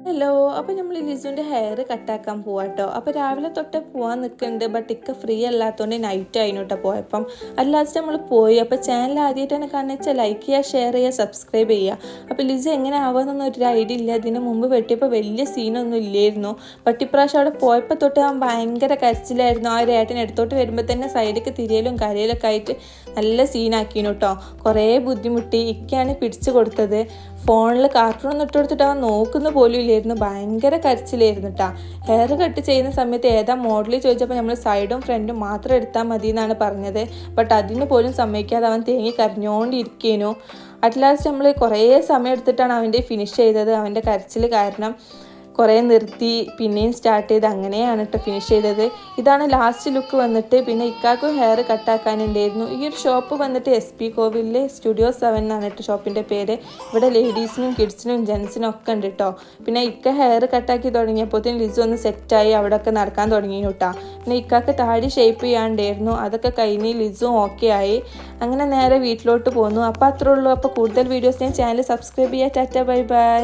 Hello, അപ്പോൾ നമ്മൾ ലിസുവിൻ്റെ hair കട്ടാക്കാൻ പോവാട്ടോ. അപ്പോൾ രാവിലെ തൊട്ടേ പോകാൻ നിൽക്കുന്നുണ്ട്. ബട്ട് ഇക്ക ഫ്രീ അല്ലാത്തതുകൊണ്ട് നൈറ്റ് ആയിനോട്ടോ പോയപ്പം. അല്ലാതെ നമ്മൾ പോയി. അപ്പോൾ ചാനൽ ആദ്യമായിട്ടാണ് കാണുക, ലൈക്ക് ചെയ്യുക, ഷെയർ ചെയ്യുക, സബ്സ്ക്രൈബ് ചെയ്യുക. അപ്പോൾ ലിസു എങ്ങനെ ആവാമെന്നൊന്നും ഒരു ഐഡിയ ഇല്ല. ഇതിന് മുമ്പ് വെട്ടിയപ്പോൾ വലിയ സീനൊന്നും ഇല്ലായിരുന്നു. ബട്ട് ഇപ്രാവശ്യം അവിടെ പോയപ്പോൾ തൊട്ട് അവൻ ഭയങ്കര കരച്ചിലായിരുന്നു. ആ ഒരു ഏട്ടൻ എടുത്തോട്ട് വരുമ്പോൾ തന്നെ സൈഡിലേക്ക് തിരിയലും കരയിലൊക്കെ ആയിട്ട് നല്ല സീനാക്കിനു കേട്ടോ. കുറേ ബുദ്ധിമുട്ടി. ഇക്കയാണ് പിടിച്ചു കൊടുത്തത്. ഫോണിൽ കാർട്ടൂണൊന്നും ഇട്ട് കൊടുത്തിട്ട് അവൻ നോക്കുന്ന പോലും ഇല്ലായിരുന്നു. ഭയങ്കര കരച്ചിലായിരുന്നു കേട്ടോ. ഹെയർ കട്ട് ചെയ്യുന്ന സമയത്ത് ഏതാ മോഡൽ ചോദിച്ചപ്പോൾ നമ്മൾ സൈഡും ഫ്രണ്ടും മാത്രം എടുത്താൽ മതി എന്നാണ് പറഞ്ഞത്. ബട്ട് അതിന് പോലും സമ്മതിക്കാതെ അവൻ തേങ്ങി കരഞ്ഞുകൊണ്ടിരിക്കേനു. അറ്റ് ലാസ്റ്റ് നമ്മൾ കുറേ സമയം എടുത്തിട്ടാണ് അവൻ്റെ ഫിനിഷ് ചെയ്തത്. അവൻ്റെ കരച്ചിൽ കാരണം കുറേ നിർത്തി പിന്നെയും സ്റ്റാർട്ട് ചെയ്ത് അങ്ങനെയാണ് കേട്ടോ ഫിനിഷ് ചെയ്തത്. ഇതാണ് ലാസ്റ്റ് ലുക്ക് വന്നിട്ട്. പിന്നെ ഇക്കാക്കും ഹെയർ കട്ടാക്കാനുണ്ടായിരുന്നു. ഈ ഒരു ഷോപ്പ് വന്നിട്ട് SP കോവിലിലെ സ്റ്റുഡിയോ 7 എന്നാണ് കേട്ടോ ഷോപ്പിൻ്റെ പേര്. ഇവിടെ ലേഡീസിനും കിഡ്സിനും ജെൻസിനും ഒക്കെ ഉണ്ട് കേട്ടോ. പിന്നെ ഇക്ക ഹെയർ കട്ടാക്കി തുടങ്ങിയപ്പോഴത്തേനും ലിസു ഒന്ന് സെറ്റായി അവിടെയൊക്കെ നടക്കാൻ തുടങ്ങി കേട്ടോ. പിന്നെ ഇക്കാക്ക് താടി ഷേപ്പ് ചെയ്യാണ്ടായിരുന്നു. അതൊക്കെ കഴിഞ്ഞ് ലിസും ഓക്കെ ആയി. അങ്ങനെ നേരെ വീട്ടിലോട്ട് പോന്നു. അപ്പോൾ അത്രേ ഉള്ളൂ. അപ്പോൾ കൂടുതൽ വീഡിയോസ് ഞാൻ ചാനൽ സബ്സ്ക്രൈബ് ചെയ്യുക. Tata, bye bye.